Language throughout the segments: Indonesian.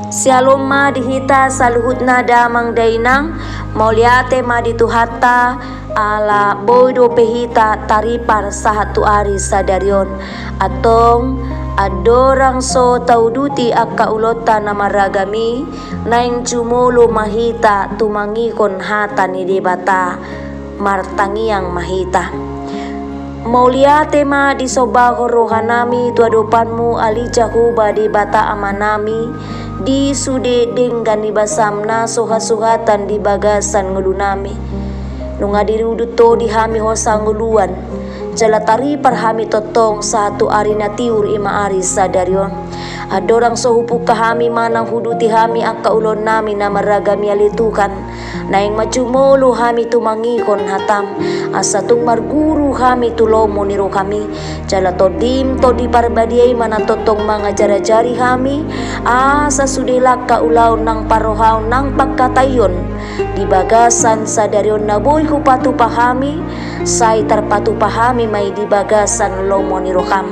Sialom ma dihita saluhut na damang dainang mauliate ma dituhatta ala boydo pehita taripar sahatu ari sadarion atong adorang so tauduti akka ulota na maragami naing jumulo mahita tumangikon hata ni debata martangiang mahita. Mauliate ma di sobaho rohanami tuadopanmu alija huba di bata amanami di sude denggan di basamna soha-sohatan di bagasan ngelunami nunga diruduto di hami hosa nguluan jalatari parhami totong satu ari natiur ima ari sadarion adorang sohupu kahami manang huduti hami akka ulon nami na maragami alitukan naing macumolo hami tumangikon hatam asa tung marguru hami tulomo niro kami jala todim todi parbadiay mana totong mga jarajari hami asa sudilak ka ulaw nang parohaw nang pagkatayon di bagasan sadarion na boy hupatu pahami say tarpatu pahami may di bagasan lomo niro kam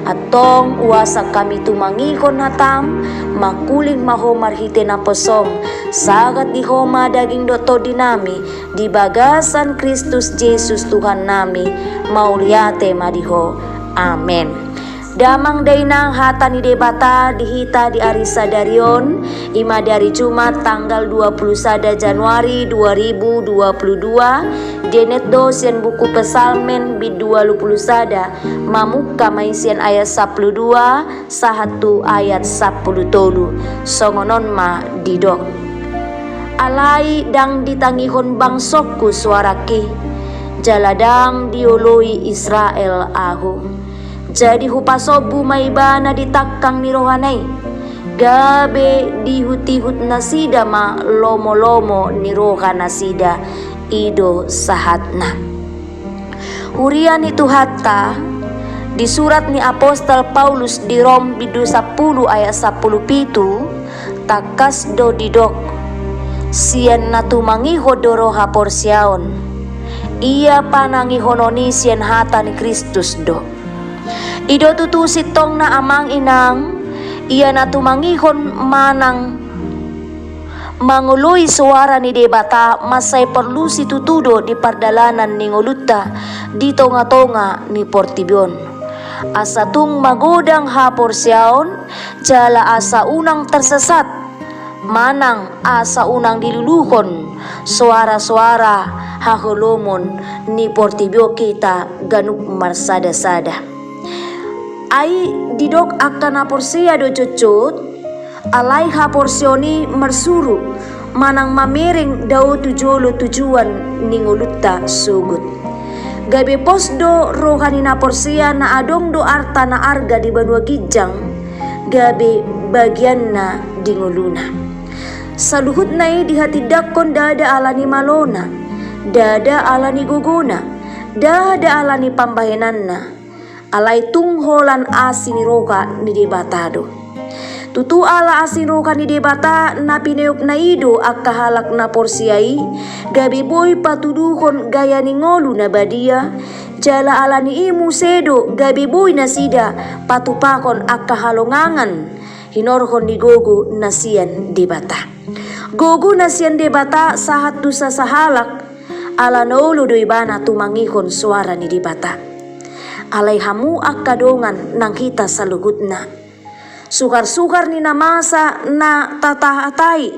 atong uwasak kami tumangikon hatam makuling mahomar hite na posom sagat di homa daging doto dinami di bagasan Kristus Jesus Tuhan nami mauliate madiho amen. Damang dainang hata ni debata dihita di ari sadarion ima dari Jumat tanggal 21 Januari 2022 denet dosian buku pesalmen bid 20 sada mamukka maisian ayat 12 sahatu ayat 10 tolu songonon ma didok alai dang ditangihon bangsokku suaraki jaladang dioloi Israel ahu jadi hupasobu maibana ditakang ni rohanay gabe dihut-hut nasida ma lomo-lomo ni roha nasida ido sahatna hurian itu hatta di surat ni Apostol Paulus di Rom bidu 10 ayat 10 pitu takas do didok sian natumangi hodoro haporsiaon ia panangi hononi sian hata ni Kristus do ido tutu sitong na amang inang iya na tumangihon manang manguloy suara ni debata masay perlu situtudo di pardalanan ni nguluta di tonga-tonga ni Portibion asa tung magodang hapor siyaon jala asa unang tersesat manang asa unang diluluhon suara-suara hahulumon ni Portibio kita ganuk marsada-sada ai didok akan aporsia do cucut alai haporsioni mersuru manang mamering dau tujolo tujuan ningulutta sugut gabe posdo rohani na porsia na adong do arta na arga di banua gijang gabe bagian na dinguluna saluhut nai di hati dakon dada alani malona dada alani guguna dada alani pambahenanna alai tungholan asin roka ni debatado tutu ala asin roka ni debata na pineok na ido akahalak na porsiai gabi boy patuduhon gaya ni ngolu na badia jala ala ni imu sedo gabi boy na sida patupakon akahalongangan hinorhon ni gogo nasian debata gogo nasian debata sahat dusa sahalak ala nolo do ibana tumangihon suara ni debata alay hamu akadongan nang kita salugutna sukar-sukar ni namasa na tatahatay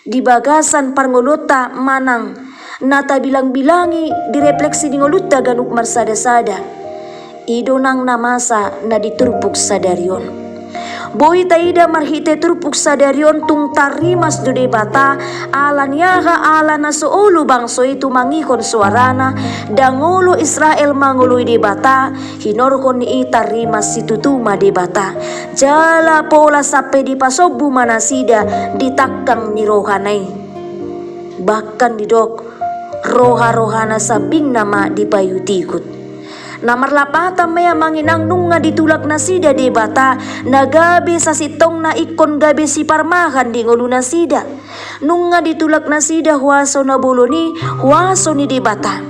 di bagasan parnguluta manang nata bilang-bilangi direfleksi di nguluta ganuk marsada-sada ido nang namasa na diturpuk sadarion boy taida marhite turpuk sadarion tung tarimas do debata ala niyaha ala na soolo bangso itu mangikon suarana dangolo Israel manguloy debata hinorkon ni itarimas situtuma debata jala pola sape di pasobu manasida ditakang ni rohanay bahkan didok roha-rohana sabing nama dipayutikut Namar lapata maya manginang nunga ditulak na sida debata nagabi sa sitong na ikon gabi si parmahan di ngulu na sida nunga ditulak na sida huwaso na buloni huwaso ni debata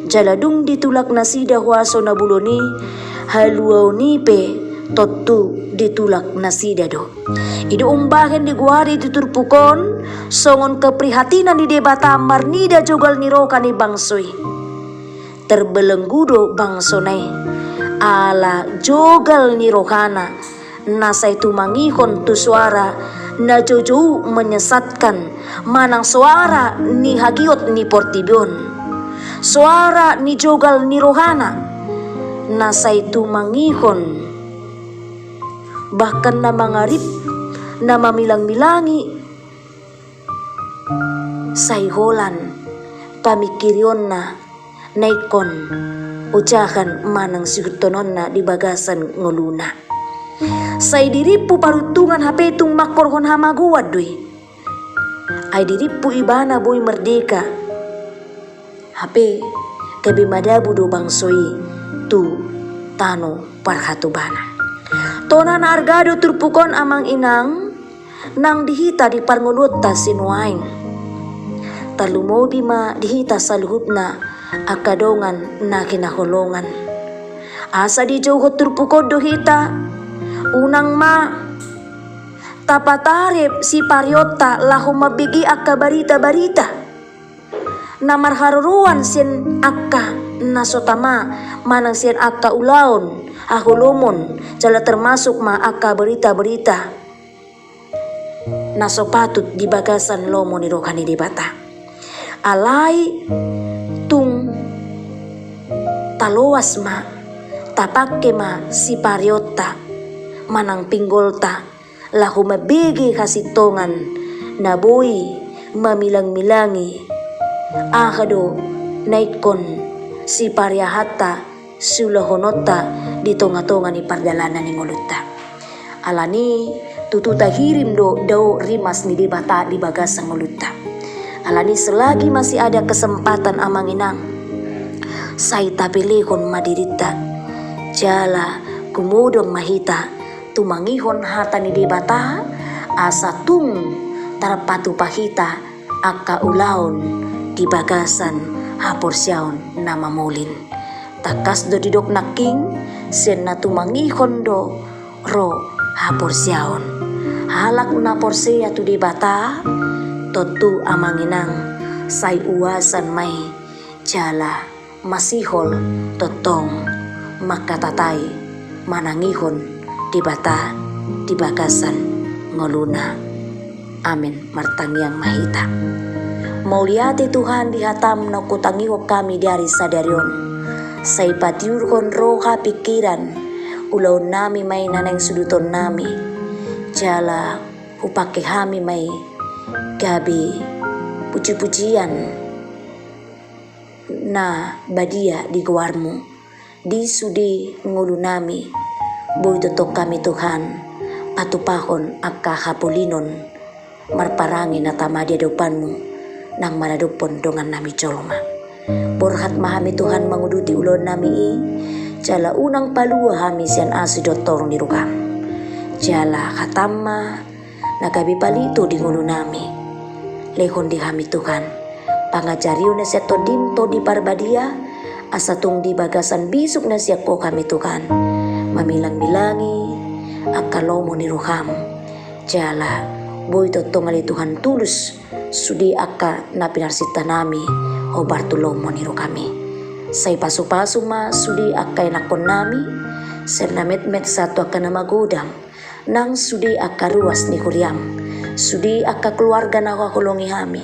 jaladung ditulak na sida huwaso na buloni haluaw nipe totu ditulak nasidado. Idu umbahen di guari tuturpukon, songon keprihatinan di debata marnida jogal niroka ni bangsoi. Terbelenggudo bangsonai, ala jogal nirokana, nasai tumangihon tu suara, na jojo menyesatkan, manang suara ni hagiot ni Portibion. Suara ni jogal nirohana, nasai tumangihon, bahkan na mangarip na mamilang-milangi sayholan pamikirion na naikon ucahan manang sigutonon na di bagasan nguluna. Say diripu parutungan hape tung makorhon hamaguad doy. Ay diripu ibana boy merdeka. Hape kabi madabu do bangsoi tu tano parhatubana. Tonan argado turpukon amang inang nang dihita di parnguluta sinuain. Talumobi ma dihita sa luhut na akadongan na kinahulongan. Asa di jauhot turpukon dohita unang ma tapatarip si paryota lahu mabigi akka barita-barita. Na marharuruan sin akka nasotama manang sin akka ulaon ahulumon jala termasuk ma akka berita-berita nasopatut di bagasan lomo ni rohani di bata. Alai tung taloas ma tapake ma si paryota manang pinggolta lahu mabigi kasitongan na boy mamilang-milangi akado naikon si paryahata sulahonota di tonga-tonga ni pardalanan ni nguluta. Alani tututa hirim do rimas ni dibata di bagas sang nguluta. Alani selagi masih ada kesempatan amang inang say tapilihon madirita jala kumudong mahita tumangihon hata ni dibata asa tung tarapatu pahita akka ulaon di bagasan haporsyaon na mamulin. Takas do didok naking sen na tumangihon do ro haporsyaon. Halak na porseya tu di bata totu amanginang say uwasan may jala masihol totong makatatay manangihon di bata di bagasan ngoluna. Amin martangyang mahita. Mauliati Tuhan dihatam na kutangiho kami dari sadarion. Sa ipatiurhon roha pikiran, ulaw nami may nanang suduton nami. Jala upake hami may gabi puji-pujian na badia di gawarmu. Di sudi ngulu nami, boy totok kami Tuhan, patupahon akka hapulinon, marparangin na tamadia depanmu. Nang manadupon dongan nami colma. Borhat mahami Tuhan manguduti ulon nami jala unang palua hami sian asu dotor ni rukam. Jala katama nagabi palito di ngulu nami. Lehon di hami Tuhan. Pangajariw na siya to dinto di parbadia asatung di bagasan bisuk na siya ko kami Tuhan. Mamilang-milangi akalomo ni rukam. Jala boy totong ali Tuhan tulus sudi akka na pinarsita nami o Bartolomo niro kami. Say pasu-pasu ma sudi akka inakon nami ser na met-met satu akka na magudam nang sudi akka ruas ni Kuryam sudi akka keluarga na kakulongi hami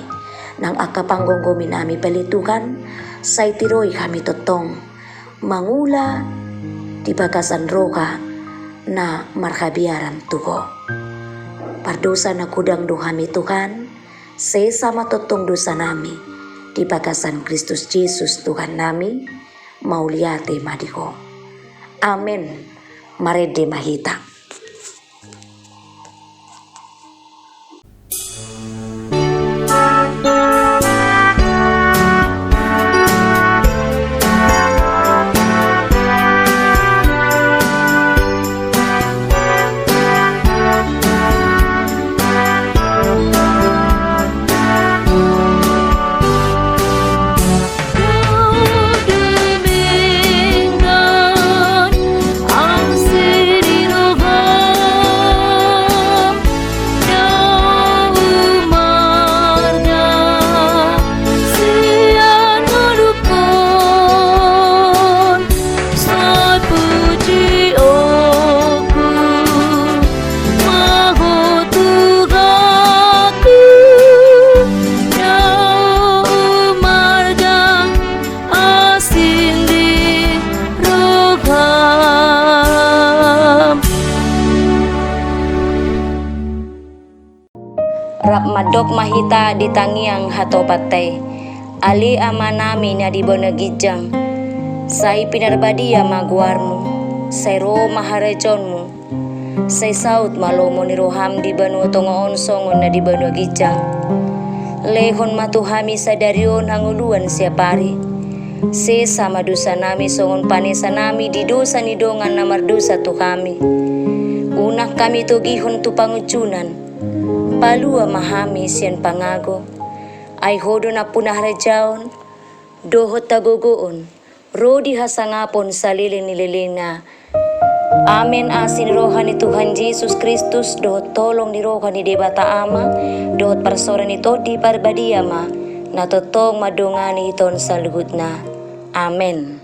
nang akka panggonggomi nami palitukan say tiroy kami totong mangula di bagasan roka na marhabiaran tuko. Pardosa na kudang dohami Tuhan sesama totong dosa nami di bagasan Kristus Yesus Tuhan nami mauliate madiko. Amin. Marede mahita. Ang sirino Rap madok mahita di tangiang hatopatay. Ali ama nami na di bonagijang. Say pinarbadia maguarmo. Say ro maharejonmo. Say saut malomo ni roham di banu tongoon songon na di bonagijang. Lehon matuhami sa darion hanguluan siya pari. Sesa madusa nami songon panesa nami di dosa ni dongan na mardusa tu kami. Unak kami to gihon tu pangucunan. Palua mahami siyan pangago. Ay hodo na punah rejaon. Dohot tagogoon. Rodi hasangapon sa liling nililing na. Amen asin rohan ni Tuhan Yesus Kristus. Dohot tolong ni rohan ni Debata Ama. Dohot parsoran ito di parbadiama. Na totong madungani iton sa luhut na. Amen.